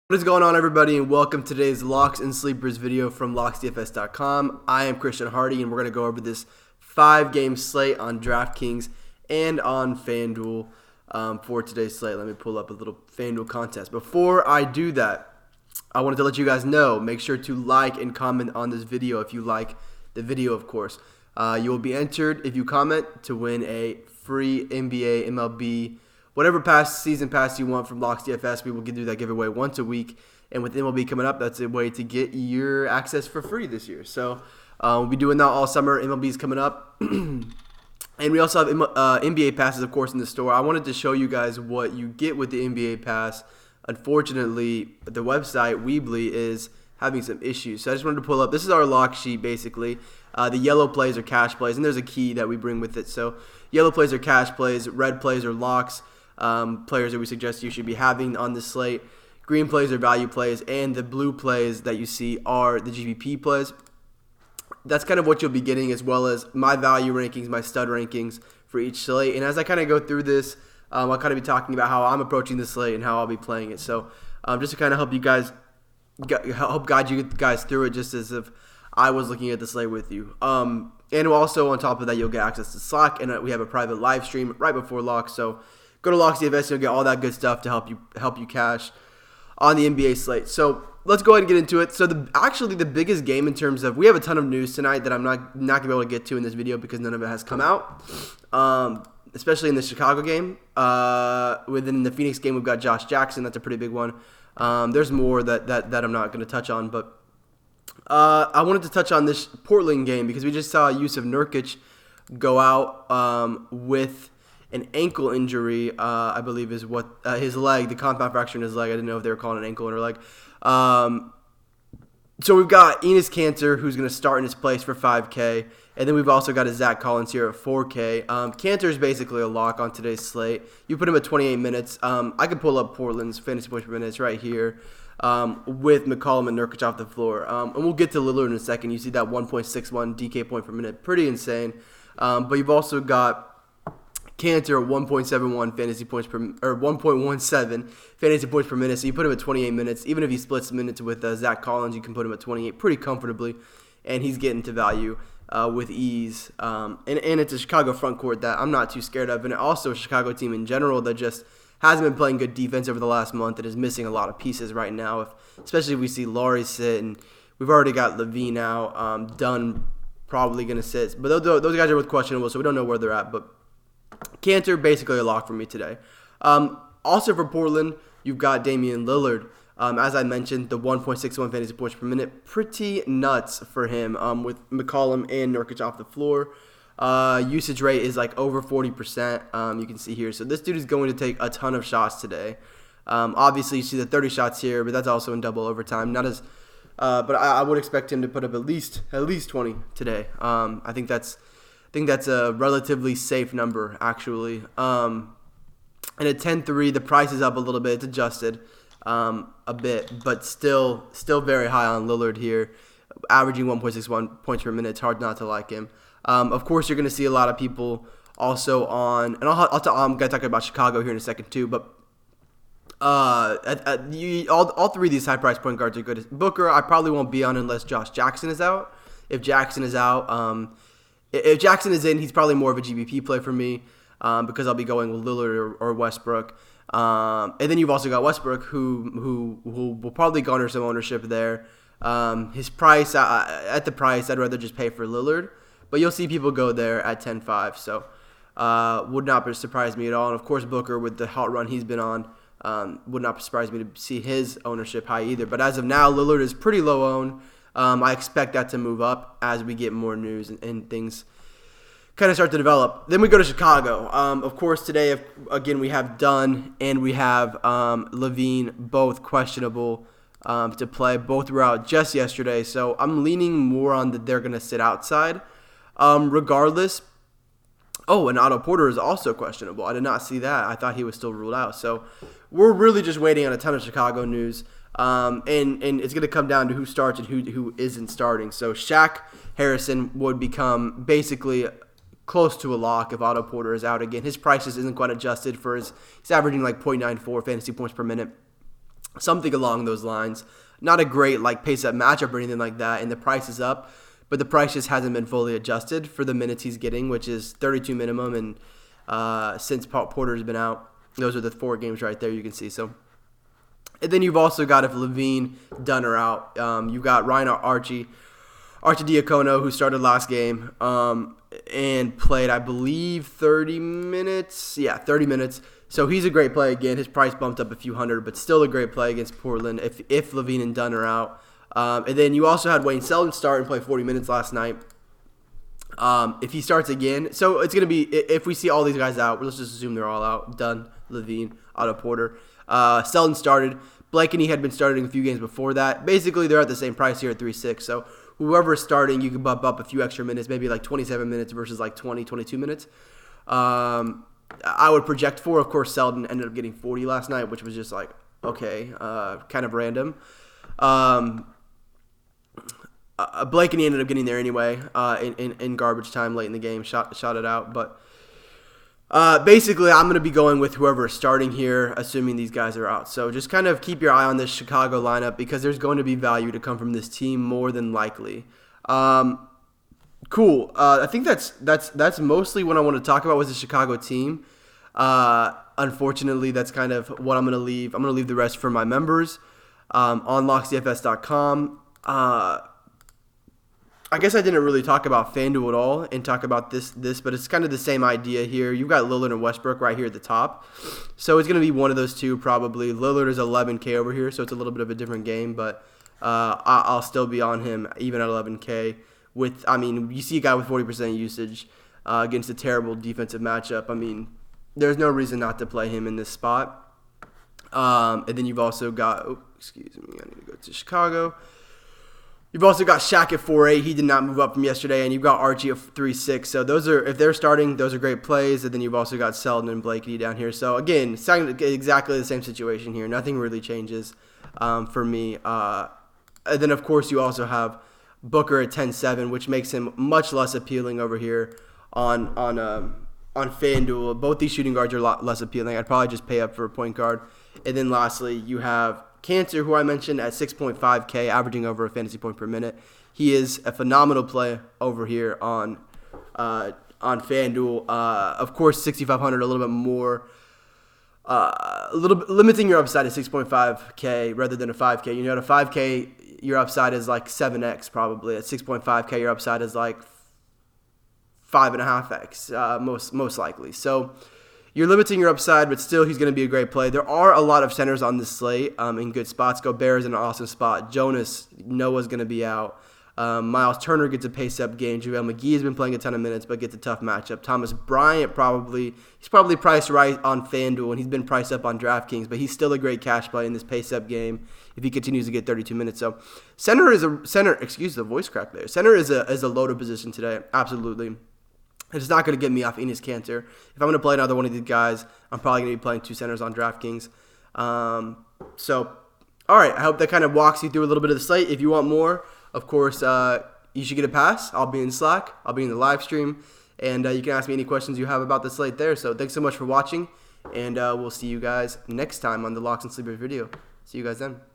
What is going on, everybody, and welcome to today's Locks and Sleepers video from LocksDFS.com. I am Christian Hardy, and we're going to go over this 5-game slate on DraftKings and on FanDuel for today's slate. Let me pull up a little FanDuel contest. Before I do that, I wanted to let you guys know, make sure to like and comment on this video if you like the video, of course. You will be entered, if you comment, to win a free NBA, MLB, whatever season pass you want from Locks DFS. We will do that giveaway once a week. And with MLB coming up, that's a way to get your access for free this year. So we'll be doing that all summer. MLB is coming up. And we also have NBA passes, of course, in the store. I wanted to show you guys what you get with the NBA pass. Unfortunately, the website, Weebly, is having some issues. So I just wanted to pull up. This is our lock sheet, basically. The yellow plays are cash plays, and there's a key that we bring with it. So yellow plays are cash plays, red plays are locks. Players that we suggest you should be having on the slate. Green plays are value plays, and the blue plays that you see are the GPP plays. That's kind of what you'll be getting, as well as my value rankings, my stud rankings for each slate. And as I kind of go through this, I'll kind of be talking about how I'm approaching the slate and how I'll be playing it. So just to kind of help guide you guys through it, just as if I was looking at the slate with you. And also on top of that, you'll get access to Slack, and we have a private live stream right before locks. So go to Locks DFS, you'll get all that good stuff to help you cash on the NBA slate. So let's go ahead and get into it. So the biggest game in terms of, we have a ton of news tonight that I'm not going to be able to get to in this video because none of it has come out, especially in the Chicago game. Within the Phoenix game, we've got Josh Jackson. That's a pretty big one. There's more that I'm not going to touch on, but I wanted to touch on this Portland game because we just saw Yusuf Nurkic go out with an ankle injury, I believe is what his leg, the compound fracture in his leg. I didn't know if they were calling it an ankle in her leg. So we've got Enes Kanter, who's going to start in his place for $5K, and then we've also got a Zach Collins here at $4K. Kanter is basically a lock on today's slate. You put him at 28 minutes. I can pull up Portland's fantasy points per minute right here with McCollum and Nurkic off the floor. And we'll get to Lillard in a second. You see that 1.61 DK point per minute, pretty insane. But you've also got Kanter at 1.71 fantasy points per, or 1.17 fantasy points per minute. So you put him at 28 minutes. Even if he splits minutes with Zach Collins, you can put him at 28 pretty comfortably, and he's getting to value with ease. And it's a Chicago front court that I'm not too scared of, and also a Chicago team in general that just hasn't been playing good defense over the last month and is missing a lot of pieces right now. Especially if we see Laurie sit, and we've already got Levine out. Dunn probably going to sit, but those guys are both questionable, so we don't know where they're at. But Kanter, basically a lock for me today. Also for Portland, you've got Damian Lillard. As I mentioned, the 1.61 fantasy points per minute, pretty nuts for him with McCollum and Nurkic off the floor. Usage rate is like over 40%, you can see here. So this dude is going to take a ton of shots today. Obviously, you see the 30 shots here, but that's also in double overtime. Not as, but I would expect him to put up at least 20 today. I think that's a relatively safe number, actually. And at 10-3, the price is up a little bit. It's adjusted a bit, but still very high on Lillard here, averaging 1.61 points per minute. It's hard not to like him. Of course, you're going to see a lot of people also on, and I'm going to talk about Chicago here in a second too, but all three of these high-priced point guards are good. Booker, I probably won't be on unless Josh Jackson is out. If Jackson is out, if Jackson is in, he's probably more of a GPP play for me because I'll be going with Lillard or Westbrook. And then you've also got Westbrook, who will probably garner some ownership there. His price, at the price, I'd rather just pay for Lillard. But you'll see people go there at 10-5, so would not surprise me at all. And, of course, Booker, with the hot run he's been on, would not surprise me to see his ownership high either. But as of now, Lillard is pretty low owned. I expect that to move up as we get more news and things kind of start to develop. Then we go to Chicago. Of course, today, again, we have Dunn and we have Levine, both questionable to play. Both were out just yesterday, so I'm leaning more on that they're going to sit outside. Regardless, and Otto Porter is also questionable. I did not see that. I thought he was still ruled out. So we're really just waiting on a ton of Chicago news. And it's going to come down to who starts and who isn't starting. So Shaq Harrison would become basically close to a lock if Otto Porter is out again. His price just isn't quite adjusted for he's averaging like 0.94 fantasy points per minute. something along those lines. Not a great like pace-up matchup or anything like that, and the price is up, but the price just hasn't been fully adjusted for the minutes he's getting, which is 32 minimum, and since Porter's been out, those are the 4 games right there you can see. So, and then you've also got, if Levine, Dunn are out, you've got Ryan Arcidiacono, who started last game and played, I believe, 30 minutes. Yeah, 30 minutes. So he's a great play again. His price bumped up a few hundred, but still a great play against Portland if Levine and Dunn are out. And then you also had Wayne Selden start and play 40 minutes last night. If he starts again, so it's going to be, if we see all these guys out, let's just assume they're all out. Dunn, Levine, Otto Porter. Selden started. Blakeney had been starting a few games before that. Basically, they're at the same price here at 3.6. So whoever is starting, you can bump up a few extra minutes, maybe like 27 minutes versus like 20, 22 minutes. I would project for, of course, Selden ended up getting 40 last night, which was just like, okay, kind of random. Blakeney ended up getting there anyway in garbage time late in the game, shot it out. But basically, I'm going to be going with whoever is starting here, assuming these guys are out. So just kind of keep your eye on this Chicago lineup because there's going to be value to come from this team more than likely. Cool. I think that's mostly what I want to talk about was the Chicago team. Unfortunately, that's kind of what I'm going to leave. I'm going to leave the rest for my members on locksdfs.com. I guess I didn't really talk about FanDuel at all and talk about this, but it's kind of the same idea here. You've got Lillard and Westbrook right here at the top. So it's going to be one of those two probably. Lillard is 11K over here, so it's a little bit of a different game, but I'll still be on him even at 11K. You see a guy with 40% usage against a terrible defensive matchup. I mean, there's no reason not to play him in this spot. And then you've also got, I need to go to Chicago. You've also got Shaq at 4.8. He did not move up from yesterday. And you've got Archie at 3.6. So those are, if they're starting, those are great plays. And then you've also got Selden and Blakeney down here. So again, exactly the same situation here. Nothing really changes for me. And then, of course, you also have Booker at 10.7, which makes him much less appealing over here on FanDuel. Both these shooting guards are a lot less appealing. I'd probably just pay up for a point guard. And then lastly, you have Cantor, who I mentioned, at 6.5K, averaging over a fantasy point per minute. He is a phenomenal play over here on FanDuel. Of course, 6,500, a little bit more. A little bit limiting your upside to 6.5K rather than a 5K. You know, at a 5K, your upside is like 7X probably. At 6.5K, your upside is like 5.5X most likely. So you're limiting your upside, but still he's going to be a great play. There are a lot of centers on this slate in good spots. Gobert is in an awesome spot. Noah's going to be out. Miles Turner gets a pace-up game. JaVale McGee has been playing a ton of minutes, but gets a tough matchup. Thomas Bryant he's probably priced right on FanDuel, and he's been priced up on DraftKings, but he's still a great cash play in this pace-up game if he continues to get 32 minutes. So excuse the voice crack there. Center is a loaded position today, absolutely. It's not going to get me off Enes Kanter. If I'm going to play another one of these guys, I'm probably going to be playing 2 centers on DraftKings. So, all right, I hope that kind of walks you through a little bit of the slate. If you want more, of course, you should get a pass. I'll be in Slack. I'll be in the live stream. And you can ask me any questions you have about the slate there. So thanks so much for watching. And we'll see you guys next time on the Locks and Sleepers video. See you guys then.